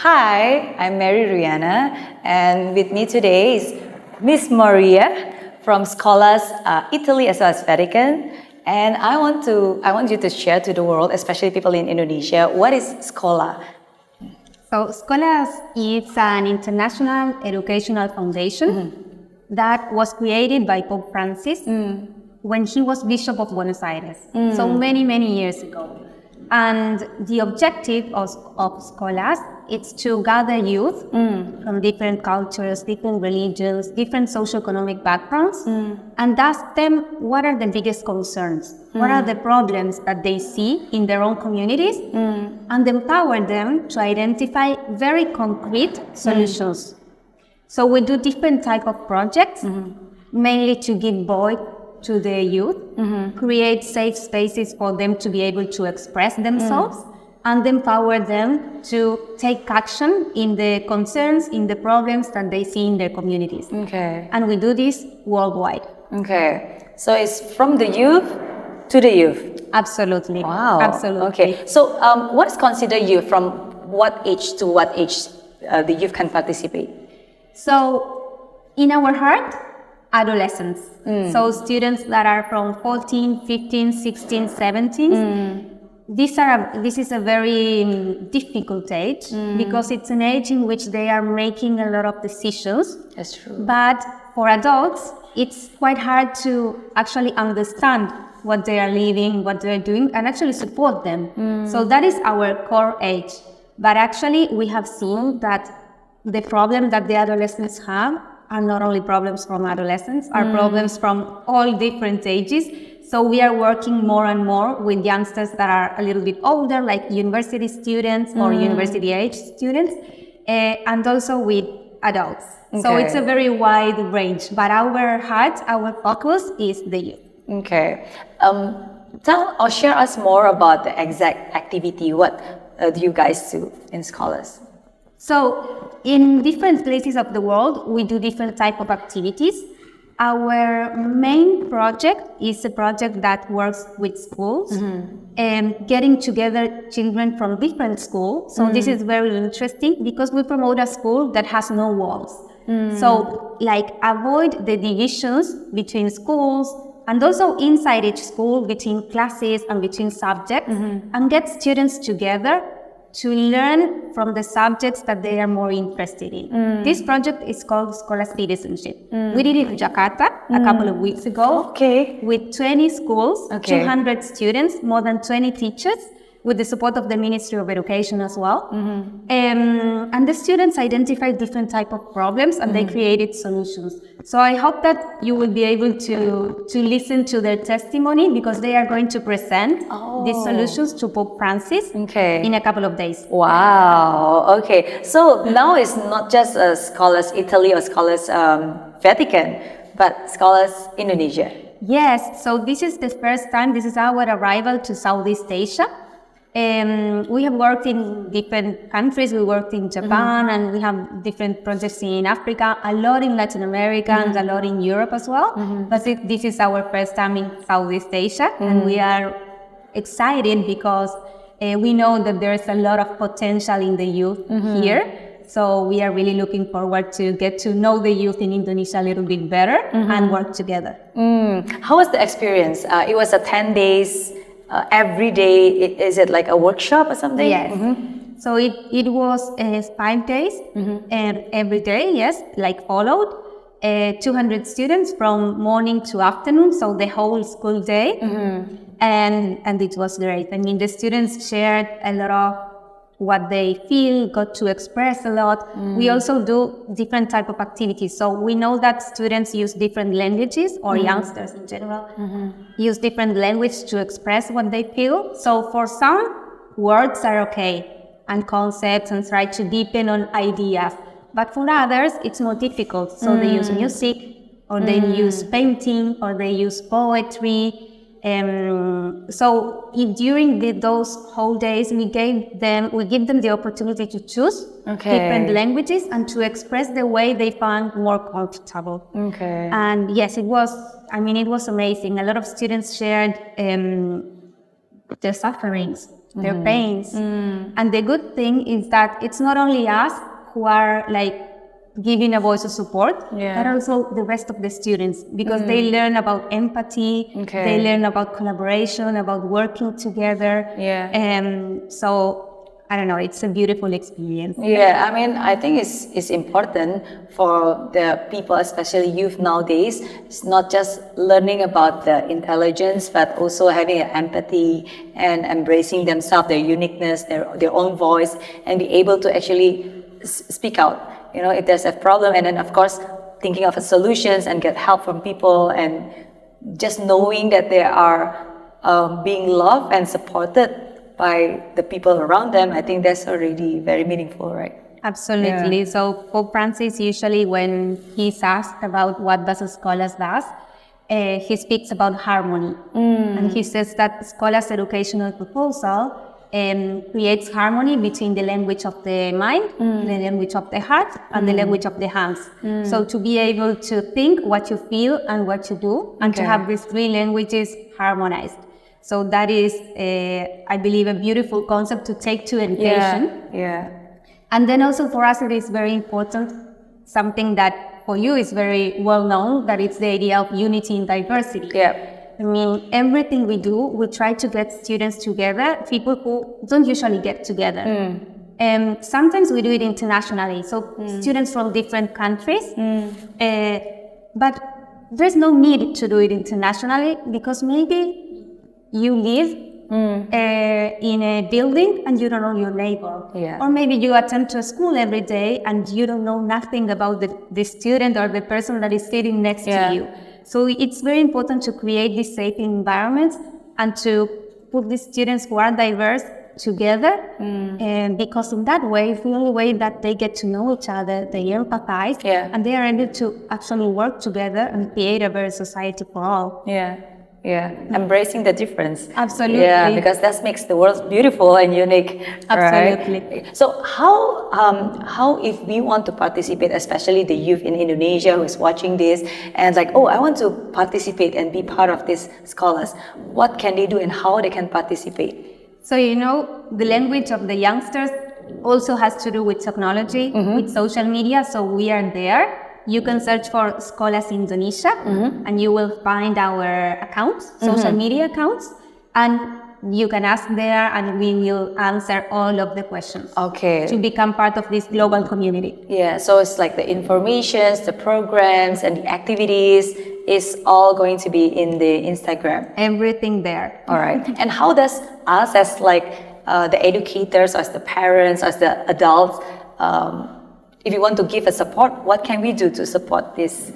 Hi, I'm Mary Rihanna, and with me today is Miss Maria from Scholas Italy as well as Vatican. And I want you to share to the world, especially people in Indonesia, what is Schola? So, Scholas is an international educational foundation that was created by Pope Francis when he was Bishop of Buenos Aires, so many, many years ago. And the objective of Scholas is to gather youth from different cultures, different religions, different socioeconomic backgrounds, and ask them what are the biggest concerns, what are the problems that they see in their own communities, and empower them to identify very concrete solutions. So we do different type of projects, mainly to give voice to the youth, create safe spaces for them to be able to express themselves, and empower them to take action in the concerns, in the problems that they see in their communities. Okay. And we do this worldwide. Okay. So it's from the youth to the youth. Absolutely. Wow. Absolutely. Okay. So what is considered youth? From what age to what age the youth can participate? So in our heart, adolescents. So students that are from 14, 15, 16, 17. This is a very difficult age because it's an age in which they are making a lot of decisions. That's true. But for adults, it's quite hard to actually understand what they are living, what they're doing, and actually support them. So that is our core age. But actually, we have seen that the problem that the adolescents have are not only problems from adolescents, are problems from all different ages. So we are working more and more with youngsters that are a little bit older, like university students or university age students, and also with adults. Okay. So it's a very wide range, but our heart, our focus is the youth. Okay. Tell or share us more about the exact activity. What do you guys do in Scholars? So in different places of the world, we do different type of activities. Our main project is a project that works with schools and getting together children from different schools. So this is very interesting because we promote a school that has no walls. So like avoid the divisions between schools and also inside each school between classes and between subjects and get students together to learn from the subjects that they are more interested in. This project is called Scholas Citizenship. We did it in Jakarta a couple of weeks ago with 20 schools, 200 students, more than 20 teachers, with the support of the Ministry of Education as well. And the students identified different type of problems and they created solutions. So I hope that you will be able to listen to their testimony because they are going to present these solutions to Pope Francis in a couple of days. Wow. Okay. So now it's not just Scholars Italy or Scholars Vatican, but Scholars Indonesia. Yes. So this is the first time. This is our arrival to Southeast Asia. We have worked in different countries. We worked in Japan and we have different projects in Africa, a lot in Latin America and a lot in Europe as well. But this is our first time in Southeast Asia and we are excited because we know that there is a lot of potential in the youth here. So we are really looking forward to get to know the youth in Indonesia a little bit better and work together. How was the experience? It was a 10 days every day. Is it like a workshop or something? Yes. So it was 5 days and every day, yes, like followed. 200 students from morning to afternoon, so the whole school day. And it was great. I mean, the students shared a lot of what they feel, got to express a lot. We also do different type of activities. So we know that students use different languages, or youngsters in general, use different language to express what they feel. So for some, words are okay, and concepts, and try to deepen on ideas. But for others, it's more difficult. So they use music, or they use painting, or they use poetry. So during those whole days, we give them the opportunity to choose different languages and to express the way they found more comfortable. And yes, it was amazing. A lot of students shared their sufferings their pains. And the good thing is that it's not only us who are like giving a voice of support, but also the rest of the students, because they learn about empathy, they learn about collaboration, about working together. And so, I don't know, it's a beautiful experience. Yeah, I mean, I think it's important for the people, especially youth nowadays. It's not just learning about the intelligence, but also having empathy and embracing themselves, their uniqueness, their own voice, and be able to actually speak out. You know, if there's a problem, and then of course thinking of solutions and get help from people, and just knowing that they are being loved and supported by the people around them, I think that's already very meaningful, right? Absolutely. So Pope Francis usually, when he's asked about what does Scholas does, he speaks about harmony. And he says that Scholas' educational proposal creates harmony between the language of the mind, the language of the heart, and the language of the hands. So to be able to think what you feel and what you do, and to have these three languages harmonized. So that is, I believe, a beautiful concept to take to education. And then also for us, it is very important, something that for you is very well known, that it's the idea of unity in diversity. I mean, everything we do, we try to get students together, people who don't usually get together. And sometimes we do it internationally, so students from different countries. But there's no need to do it internationally, because maybe you live in a building and you don't know your neighbor. Or maybe you attend to a school every day and you don't know nothing about the student or the person that is sitting next to you. So it's very important to create this safe environment and to put the students who are diverse together, and because in that way, it's the only way that they get to know each other, they empathize, and they are able to actually work together and create a better society for all. Embracing the difference. Absolutely. Yeah, because that makes the world beautiful and unique. Absolutely. Right? So how if we want to participate, especially the youth in Indonesia who is watching this and like, oh, I want to participate and be part of this scholars, what can they do and how they can participate? So, you know, the language of the youngsters also has to do with technology, with social media, so we are there. You can search for Scholas Indonesia, and you will find our accounts, social media accounts, and you can ask there and we will answer all of the questions to become part of this global community. So it's like the informations, the programs, and the activities is all going to be in the Instagram. Everything there. All right. And how does us as like the educators, as the parents, as the adults, if you want to give a support, what can we do to support these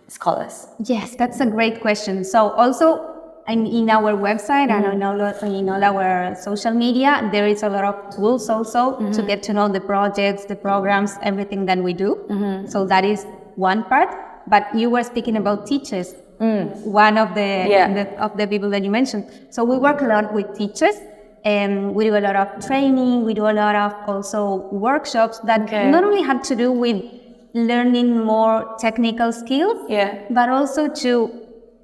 scholars? Yes, that's a great question. So also in our website and in all our social media, there is a lot of tools also to get to know the projects, the programs, everything that we do. So that is one part. But you were speaking about teachers, one of the people that you mentioned. So we work a lot with teachers. And we do a lot of training, we do a lot of also workshops that not only have to do with learning more technical skills, but also to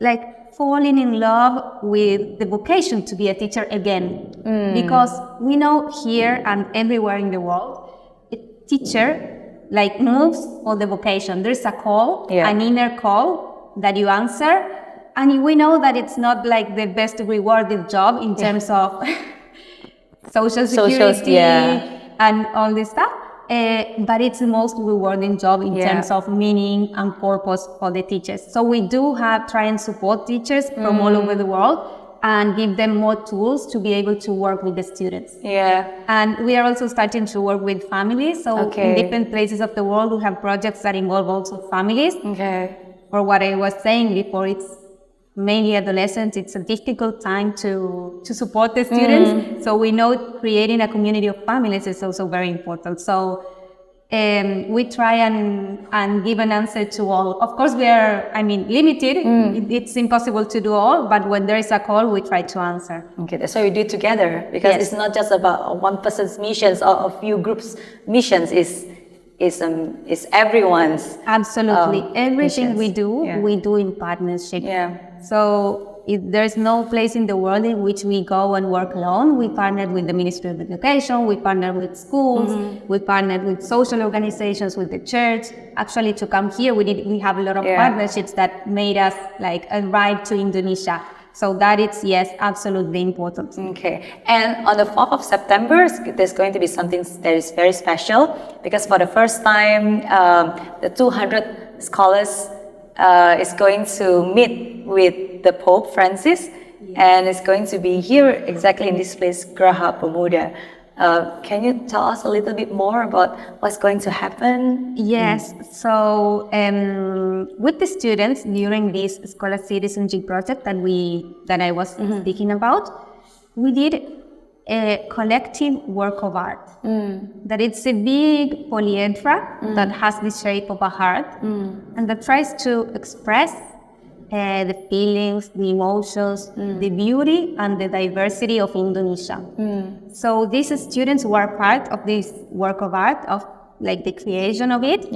like falling in love with the vocation to be a teacher again. Because we know here and everywhere in the world, a teacher like moves for the vocation. There's a call, an inner call that you answer, and we know that it's not like the best rewarded job in terms of social security and all this stuff, but it's the most rewarding job in terms of meaning and purpose for the teachers. So we do try and support teachers from all over the world and give them more tools to be able to work with the students. And we are also starting to work with families. So in different places of the world, we have projects that involve also families. For what I was saying before, it's mainly adolescents. It's a difficult time to support the students. So we know creating a community of families is also very important. So we try and give an answer to all. Of course, we are, limited. It's impossible to do all, but when there is a call, we try to answer. That's why we do it together, because it's not just about one person's missions or a few groups' missions. It's everyone's. Absolutely. Everything missions. we do in partnership. So there's no place in the world in which we go and work alone. We partnered with the Ministry of Education, we partnered with schools, we partnered with social organizations, with the church. Actually, to come here, we have a lot of partnerships that made us like arrive to Indonesia. So that is, yes, absolutely important. Okay. And on the 4th of September, there's going to be something that is very special, because for the first time, the 200 scholars is going to meet with the Pope Francis, and it's going to be here exactly in this place, Graha Pemuda. Can you tell us a little bit more about what's going to happen? Yes, so with the students during this Scholar Citizenship project that I was speaking about, we did a collective work of art. That it's a big polyhedra that has the shape of a heart and that tries to express the feelings, the emotions, the beauty and the diversity of Indonesia. So these students were part of this work of art, of like the creation of it.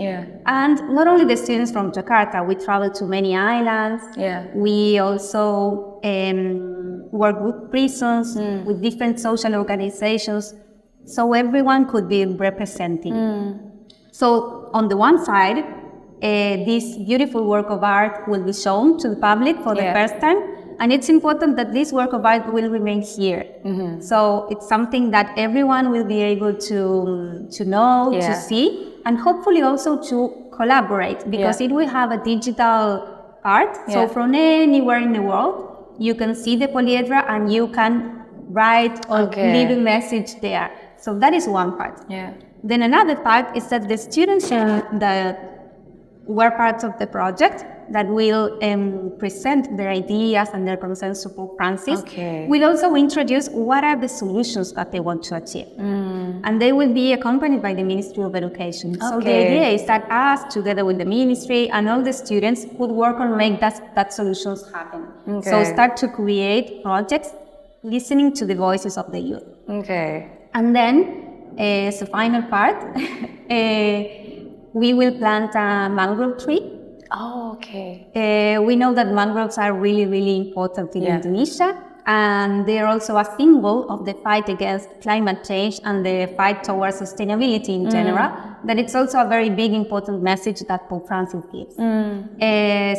And not only the students from Jakarta, we traveled to many islands. We also work with prisons, with different social organizations, so everyone could be representing. So on the one side, this beautiful work of art will be shown to the public for the first time, and it's important that this work of art will remain here. So it's something that everyone will be able to know, to see, and hopefully also to collaborate, because it will have a digital part. So from anywhere in the world, you can see the polyhedra and you can write or leave a message there. So that is one part. Then another part is that the students that were part of the project that will present their ideas and their concerns to Pope Francis will also introduce what are the solutions that they want to achieve. And they will be accompanied by the Ministry of Education. So the idea is that us, together with the ministry and all the students, would work on make that solutions happen. So start to create projects listening to the voices of the youth. And then, as a final part, we will plant a mangrove tree. We know that mangroves are really, really important in Indonesia, and they are also a symbol of the fight against climate change and the fight towards sustainability in general. That it's also a very big, important message that Pope Francis gives.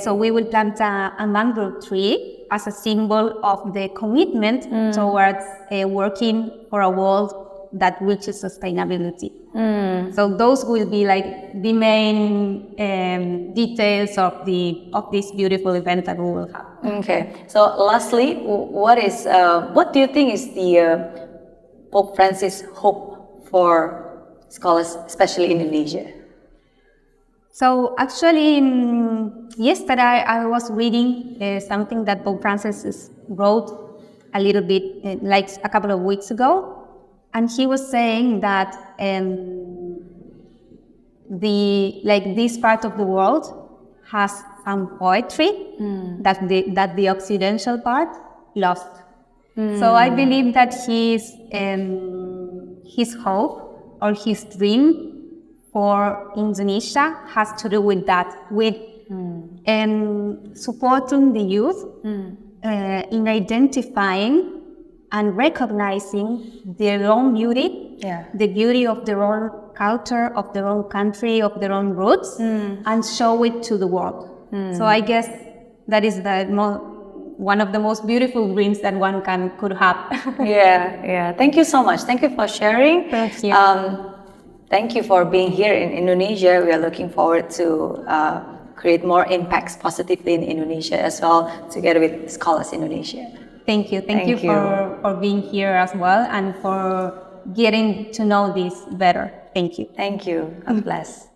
So we will plant a mangrove tree as a symbol of the commitment towards working for a world that reaches sustainability. So those will be like the main details of this beautiful event that we will have. So lastly, what do you think is the Pope Francis hope for scholars, especially in Indonesia? So actually, yesterday I was reading something that Pope Francis wrote a little bit, like a couple of weeks ago. And he was saying that this part of the world has some poetry that the Occidental part lost. So I believe that his hope or his dream for Indonesia has to do with that, with supporting the youth in identifying and recognizing their own beauty, the beauty of their own culture, of their own country, of their own roots, and show it to the world. So I guess that is one of the most beautiful dreams that one could have. Thank you so much. Thank you for sharing. Thank you. Thank you for being here in Indonesia. We are looking forward to create more impacts positively in Indonesia as well, together with Scholars Indonesia. Thank you. Thank you for being here as well and for getting to know this better. Thank you. Thank you. God bless.